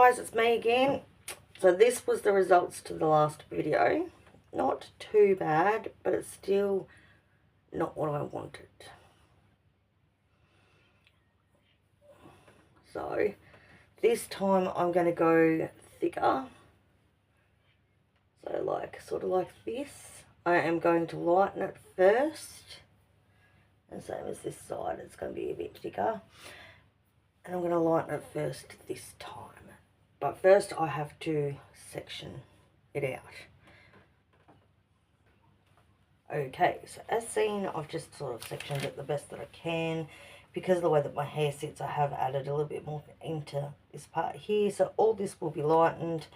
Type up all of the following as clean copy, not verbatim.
guys, it's me again. So this was the results to the last video. Not too bad, but it's still not what I wanted. So this time I'm going to go thicker. So like, sort of like this. I am going to lighten it first. And same as this side, it's going to be a bit thicker. And I'm going to lighten it first this time. But first I have to section it out. Okay, so as seen, I've just sort of sectioned it the best that I can. Because of the way that my hair sits, I have added a little bit more into this part here. So all this will be lightened,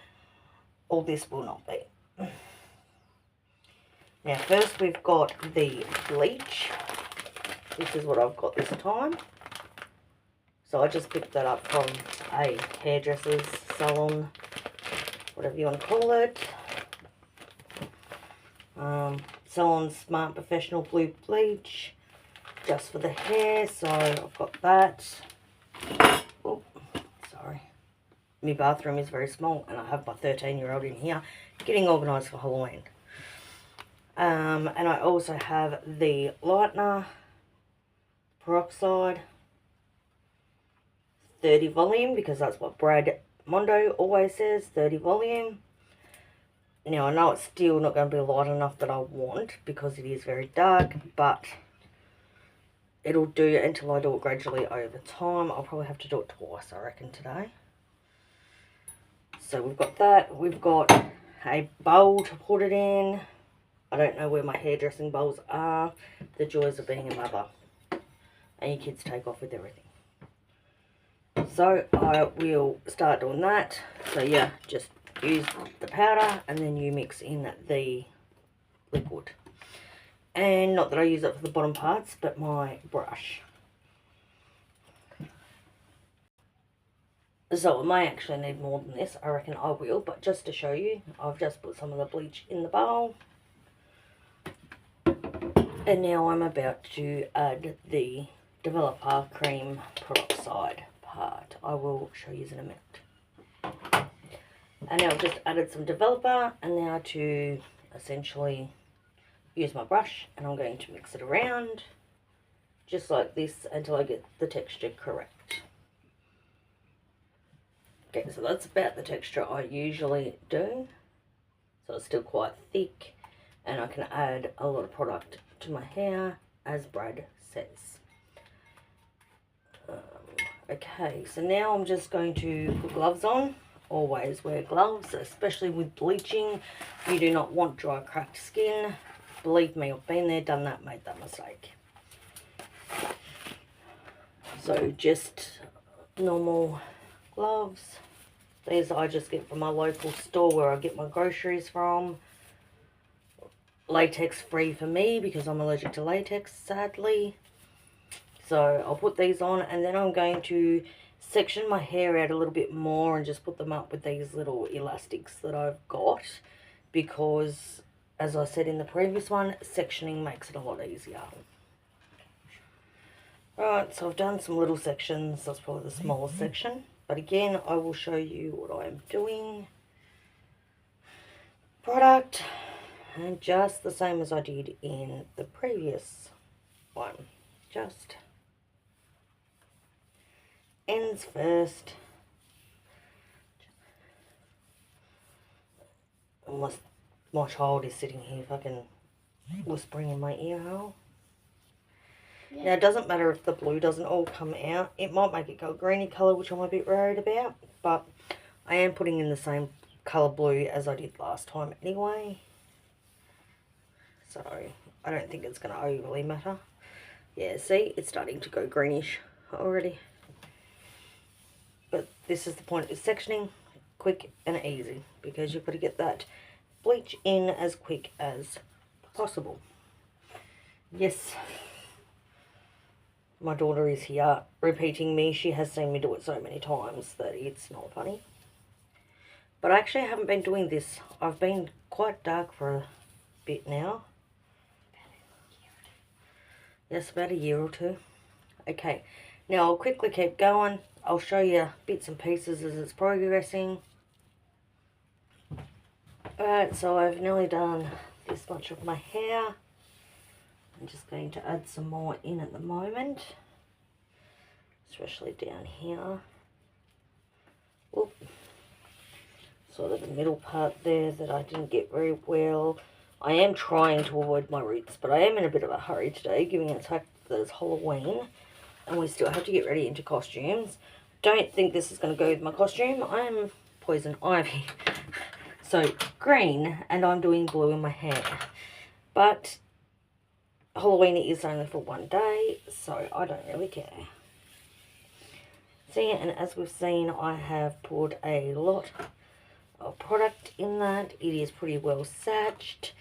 all this will not be. Now first we've got the bleach. This is what I've got this time. So I just picked that up from a hairdresser's salon, whatever you want to call it. Salon Smart Professional Blue Bleach, just for the hair. So I've got that. Oh, sorry. My bathroom is very small and I have my 13-year-old in here getting organised for Halloween. And I also have the lightener, peroxide, 30 volume, because that's what Brad Mondo always says, 30 volume. Now I know it's still not going to be light enough that I want because it is very dark, but it'll do until I do it gradually over time. I'll probably have to do it twice, I reckon, today. So we've got that. We've got a bowl to put it in. I don't know where my hairdressing bowls are. The joys of being a mother. And your kids take off with everything. So I will start doing that. So yeah, just use the powder and then you mix in the liquid. And not that I use it for the bottom parts, but my brush. So I may actually need more than this. I reckon I will, but just to show you, I've just put some of the bleach in the bowl. And now I'm about to add the developer cream peroxide part. I will show you in a minute. And now I've just added some developer, and now to essentially use my brush, and I'm going to mix it around just like this until I get the texture correct. Okay, so that's about the texture I usually do. So it's still quite thick, and I can add a lot of product to my hair, as Brad says. Okay, so now I'm just going to put gloves on. Always wear gloves, especially with bleaching. You do not want dry, cracked skin. Believe me, I've been there, done that, made that mistake. So just normal gloves. These I just get from my local store where I get my groceries from. Latex free for me because I'm allergic to latex, sadly. So I'll put these on, and then I'm going to section my hair out a little bit more and just put them up with these little elastics that I've got, because as I said in the previous one, sectioning makes it a lot easier. Right, so I've done some little sections. That's probably the smallest section, but again I will show you what I'm doing. Product, and just the same as I did in the previous one, just ends first. Unless my child is sitting here fucking whispering in my ear hole. Yeah. Now it doesn't matter if the blue doesn't all come out. It might make it go greeny colour, which I'm a bit worried about, but I am putting in the same colour blue as I did last time anyway. So I don't think it's going to overly matter. Yeah, see, it's starting to go greenish already. But this is the point of sectioning, quick and easy, because you've got to get that bleach in as quick as possible. Yes, my daughter is here repeating me. She has seen me do it so many times that it's not funny. But I actually haven't been doing this. I've been quite dark for a bit now. Yes, about a year or two. Okay, now I'll quickly keep going. I'll show you bits and pieces as it's progressing. Alright, so I've nearly done this much of my hair. I'm just going to add some more in at the moment, especially down here. Whoop. Sort of the middle part there that I didn't get very well. I am trying to avoid my roots, but I am in a bit of a hurry today, given the fact that it's Halloween and we still have to get ready into costumes. Don't think this is going to go with my costume. I'm Poison Ivy. So green, and I'm doing blue in my hair. But Halloween is only for one day, so I don't really care. See, and as we've seen, I have put a lot of product in that. It is pretty well satched,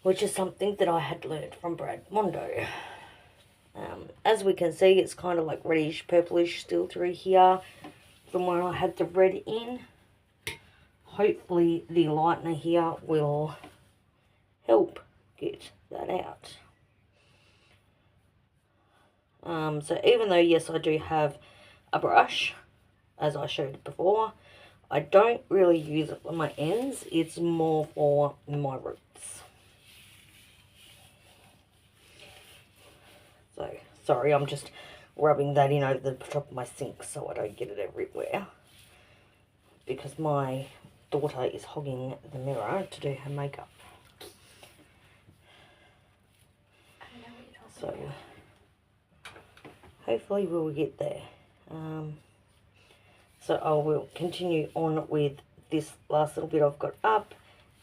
which is something that I had learned from Brad Mondo. As we can see, it's kind of like reddish purplish still through here from where I had the red in. Hopefully the lightener here will help get that out. So even though, yes, I do have a brush, as I showed before, I don't really use it for my ends. It's more for my roots. So, sorry, I'm just rubbing that in over the top of my sink so I don't get it everywhere. Because my daughter is hogging the mirror to do her makeup. So, hopefully we'll get there. So I will continue on with this last little bit I've got up,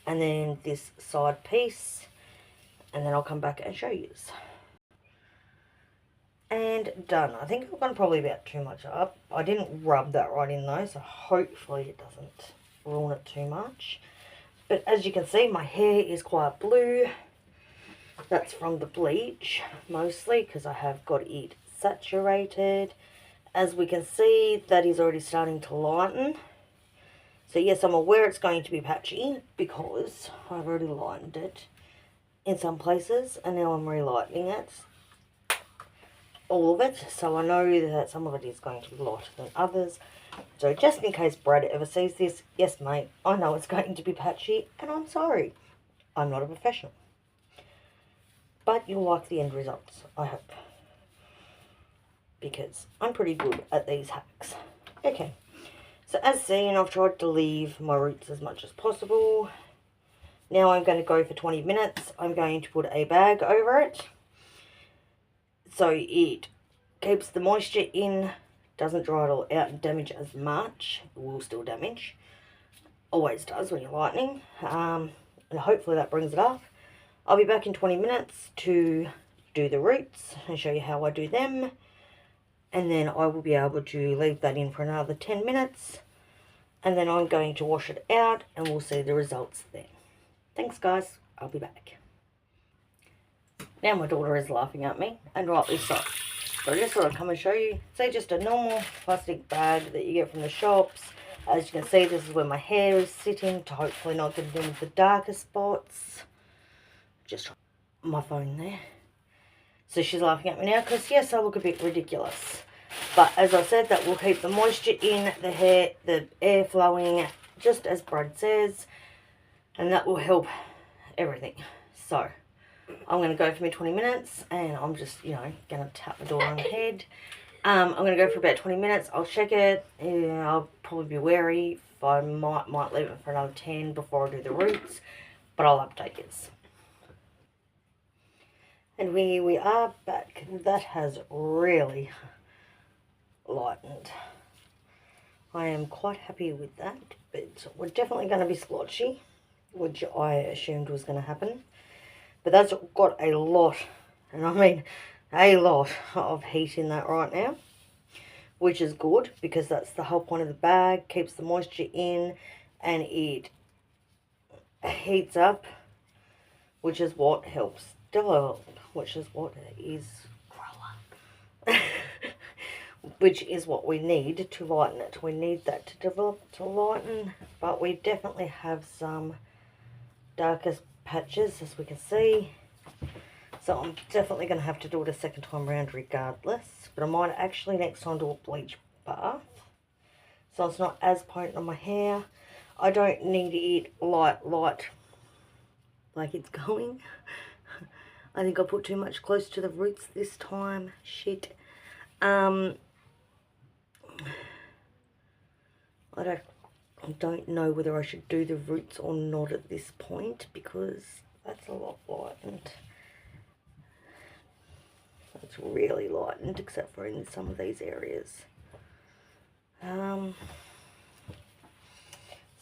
and then this side piece, and then I'll come back and show you. And done. I think I've gone probably about too much up. I didn't rub that right in though, so hopefully it doesn't ruin it too much. But as you can see, my hair is quite blue. That's from the bleach mostly, because I have got it saturated. As we can see, that is already starting to lighten. So yes, I'm aware it's going to be patchy because I've already lightened it in some places, and now I'm re-lightening it, all of it. So I know that some of it is going to be lighter than others. So just in case Brad ever sees this, yes mate, I know it's going to be patchy, and I'm sorry. I'm not a professional. But you'll like the end results, I hope. Because I'm pretty good at these hacks. Okay, so as seen, I've tried to leave my roots as much as possible. Now I'm going to go for 20 minutes. I'm going to put a bag over it, so it keeps the moisture in, doesn't dry it all out and damage as much. It will still damage, always does when you're lightening, and hopefully that brings it up. I'll be back in 20 minutes to do the roots and show you how I do them. And then I will be able to leave that in for another 10 minutes. And then I'm going to wash it out and we'll see the results then. Thanks guys, I'll be back. Now my daughter is laughing at me, and rightly so. But I just thought I'd come and show you. See, just a normal plastic bag that you get from the shops. As you can see, this is where my hair is sitting to hopefully not get into the darker spots. Just my phone there. So she's laughing at me now because, yes, I look a bit ridiculous. But as I said, that will keep the moisture in, the hair, the air flowing, just as Brad says. And that will help everything. So, I'm going to go for me 20 minutes. And I'm just, you know, going to tap my daughter on the head. I'm going to go for about 20 minutes. I'll check it. I'll probably be wary. I might leave it for another 10 before I do the roots. But I'll update this. And we are back. That has really lightened. I am quite happy with that, but we're definitely going to be splotchy, which I assumed was going to happen. But that's got a lot, and I mean a lot of heat in that right now, which is good because that's the whole point of the bag. Keeps the moisture in and it heats up, which is what helps develop, which is what is which is what we need to lighten it. We need that to develop, to lighten, but we definitely have some darker patches, as we can see. So I'm definitely going to have to do it a second time round regardless, but I might actually next time do a bleach bath. So it's not as potent on my hair. I don't need it light like it's going. I think I put too much close to the roots this time. Shit. I don't know whether I should do the roots or not at this point, because that's a lot lightened. It's really lightened, except for in some of these areas.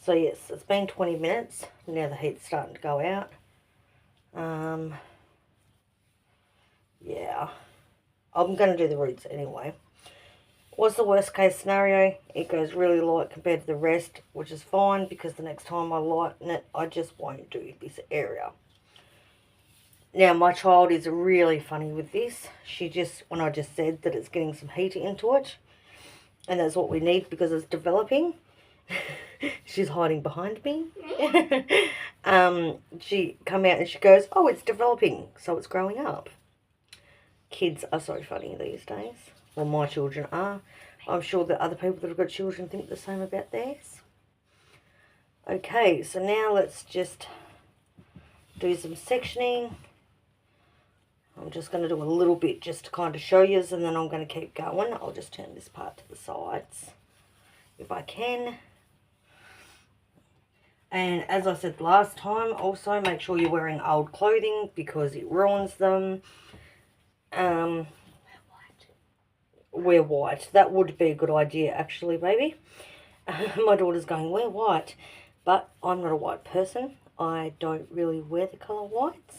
So yes, it's been 20 minutes. Now the heat's starting to go out. Yeah, I'm going to do the roots anyway. What's the worst case scenario? It goes really light compared to the rest, which is fine, because the next time I lighten it, I just won't do this area. Now, my child is really funny with this. She just, when I just said that it's getting some heat into it, and that's what we need because it's developing. She's hiding behind me. She come out and she goes, oh, it's developing, so it's growing up. Kids are so funny these days. Well, my children are. I'm sure that other people that have got children think the same about theirs. Okay, so now let's just do some sectioning. I'm just going to do a little bit just to kind of show you, and then I'm going to keep going. I'll just turn this part to the sides if I can. And as I said last time, also make sure you're wearing old clothing because it ruins them. Wear white. That would be a good idea, actually, baby. My daughter's going, wear white. But I'm not a white person. I don't really wear the colour whites.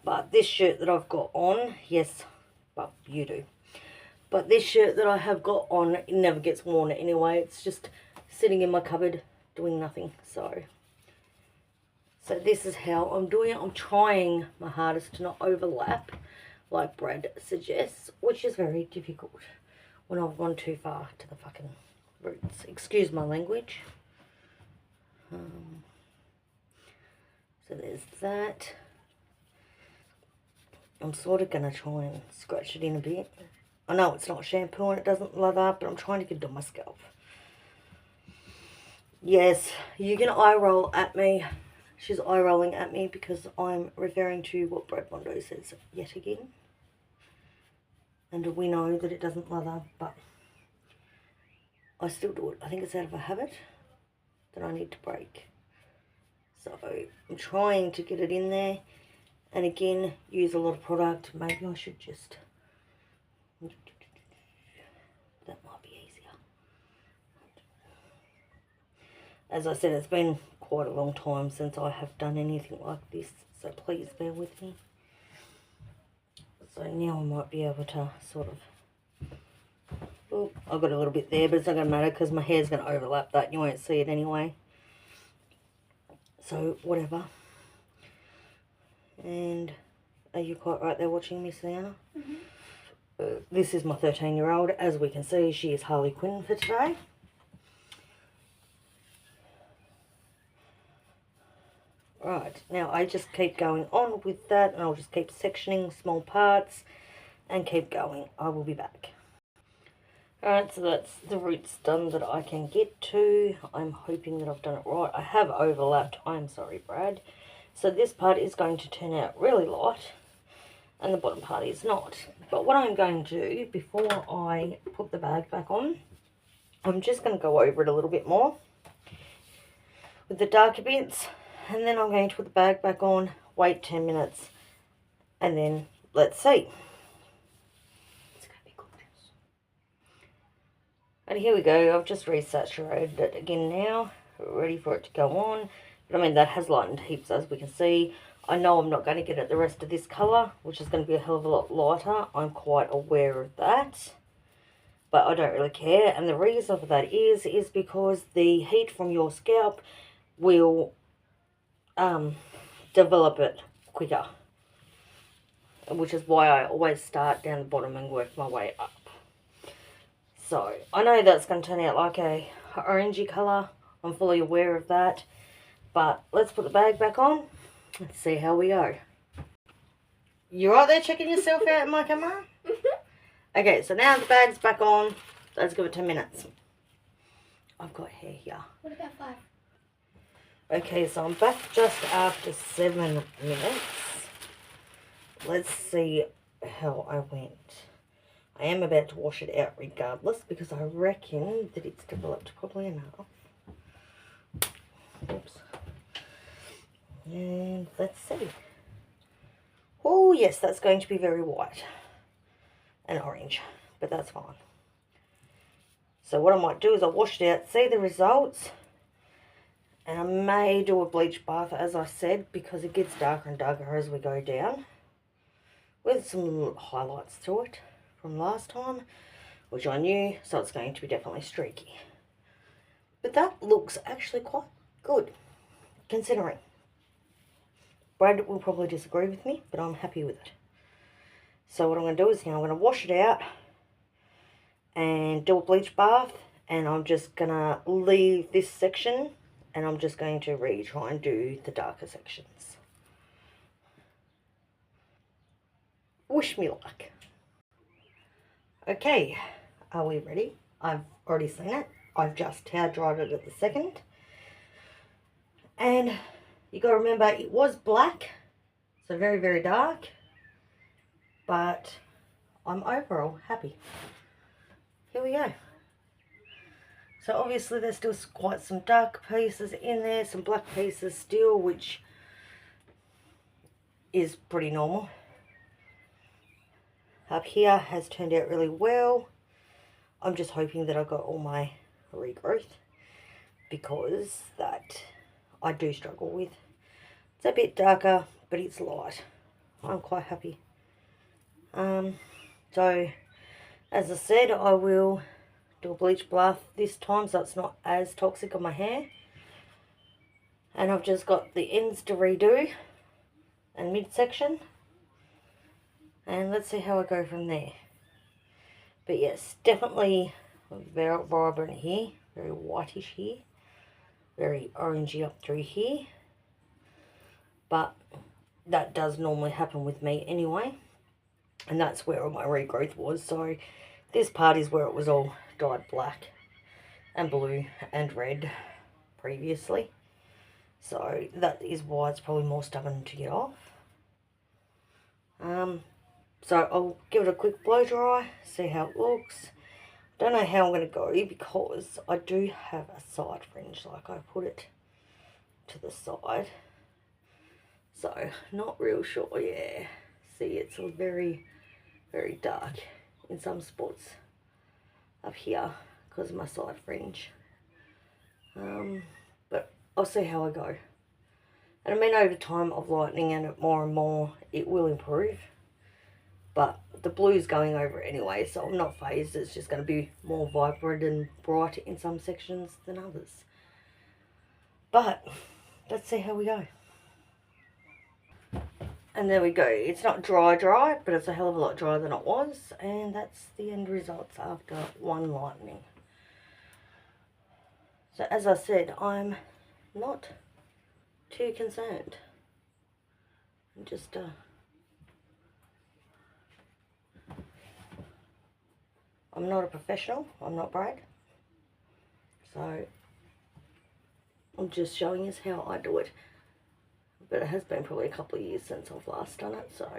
But this shirt that I've got on, yes, but you do. But this shirt that I have got on, it never gets worn anyway. It's just sitting in my cupboard doing nothing. So this is how I'm doing it. I'm trying my hardest to not overlap, like Brad suggests, which is very difficult when I've gone too far to the fucking roots. Excuse my language. So there's that. I'm sort of going to try and scratch it in a bit. I know it's not shampoo and it doesn't lather, but I'm trying to get it on my scalp. Yes, you can eye roll at me. She's eye rolling at me because I'm referring to what Brad Mondo says yet again. And we know that it doesn't lather, but I still do it. I think it's out of a habit that I need to break. So I'm trying to get it in there. And again, use a lot of product. Maybe I should just... That might be easier. As I said, it's been quite a long time since I have done anything like this. So please bear with me. So now I might be able to sort of... Oh, I've got a little bit there, but it's not going to matter because my hair's going to overlap that. You won't see it anyway. So, whatever. And are you quite right there watching me, Sienna? Mm-hmm. This is my 13-year-old. As we can see, she is Harley Quinn for today. Right, now I just keep going on with that, and I'll just keep sectioning small parts and keep going. I will be back. Alright, so that's the roots done that I can get to. I'm hoping that I've done it right. I have overlapped. I'm sorry, Brad. So this part is going to turn out really light, and the bottom part is not. But what I'm going to do before I put the bag back on, I'm just going to go over it a little bit more with the darker bits, and then I'm going to put the bag back on, wait 10 minutes, and then let's see. It's going to be gorgeous. And here we go. I've just resaturated it again now, ready for it to go on. But I mean, that has lightened heaps, as we can see. I know I'm not going to get it the rest of this colour, which is going to be a hell of a lot lighter. I'm quite aware of that. But I don't really care. And the reason for that is because the heat from your scalp will develop it quicker. Which is why I always start down the bottom and work my way up. So, I know that's going to turn out like a orangey colour. I'm fully aware of that. But let's put the bag back on. Let's see how we go. You right there checking yourself out in my camera? Okay, so now the bag's back on. let's give it 10 minutes. I've got hair here. What about 5? Okay, so I'm back just after 7 minutes. Let's see how I went. I am about to wash it out regardless because I reckon that it's developed probably enough. Oops. And let's see. Oh yes, that's going to be very white and orange, but that's fine. So what I might do is I'll wash it out, see the results, and I may do a bleach bath as I said because it gets darker and darker as we go down with some little highlights to it from last time, which I knew, so it's going to be definitely streaky. But that looks actually quite good considering. Brad will probably disagree with me, but I'm happy with it. So what I'm going to do is now I'm going to wash it out and do a bleach bath, and I'm just going to leave this section and I'm just going to try and do the darker sections. Wish me luck. Okay, are we ready? I've already seen it. I've just towel dried it at the second. And you got to remember it was black, so very, very dark. But I'm overall happy. Here we go. So obviously there's still quite some dark pieces in there, some black pieces still, which is pretty normal. Up here has turned out really well. I'm just hoping that I got all my regrowth because that I do struggle with. It's a bit darker, but it's light. I'm quite happy. So as I said, I will do a bleach bath this time so it's not as toxic on my hair. And I've just got the ends to redo and midsection. And let's see how I go from there. But yes, definitely very vibrant here, very whitish here, very orangey up through here. But that does normally happen with me anyway. And that's where all my regrowth was. So this part is where it was all dyed black and blue and red previously. So that is why it's probably more stubborn to get off. So I'll give it a quick blow dry, see how it looks. Don't know how I'm going to go because I do have a side fringe, like I put it to the side. So not real sure, yeah. See, it's a very, very dark in some spots up here because of my side fringe. But I'll see how I go. And I mean, over time of lightening it more and more, it will improve. But the blue's going over it anyway, so I'm not phased. It's just going to be more vibrant and bright in some sections than others. But let's see how we go. And there we go. It's not dry, but it's a hell of a lot drier than it was. And that's the end results after one lightening. So as I said, I'm not too concerned. I'm just I'm not a professional, I'm not Brad, so I'm just showing you how I do it, but it has been probably a couple of years since I've last done it, so.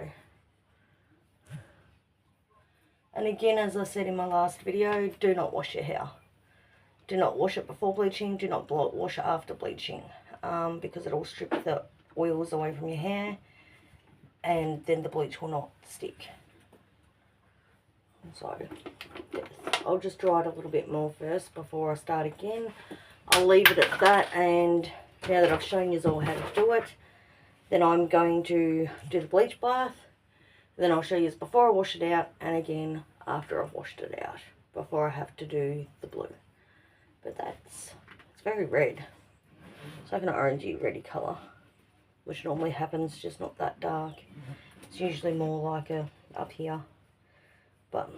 And again, as I said in my last video, do not wash your hair. Do not wash it before bleaching, do not wash it after bleaching, because it'll strip the oils away from your hair, and then the bleach will not stick. So, yes, I'll just dry it a little bit more first before I start again. I'll leave it at that, and now that I've shown you all how to do it, then I'm going to do the bleach bath. Then I'll show you before I wash it out, and again after I've washed it out, before I have to do the blue. But it's very red. It's like an orangey reddy colour, which normally happens, just not that dark. It's usually more like up here. But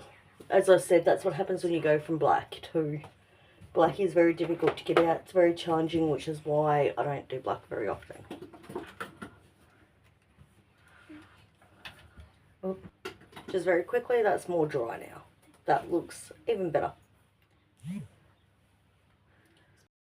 as I said, that's what happens when you go from black to black. Is very difficult to get out. It's very challenging, which is why I don't do black very often. Just very quickly, that's more dry now. That looks even better.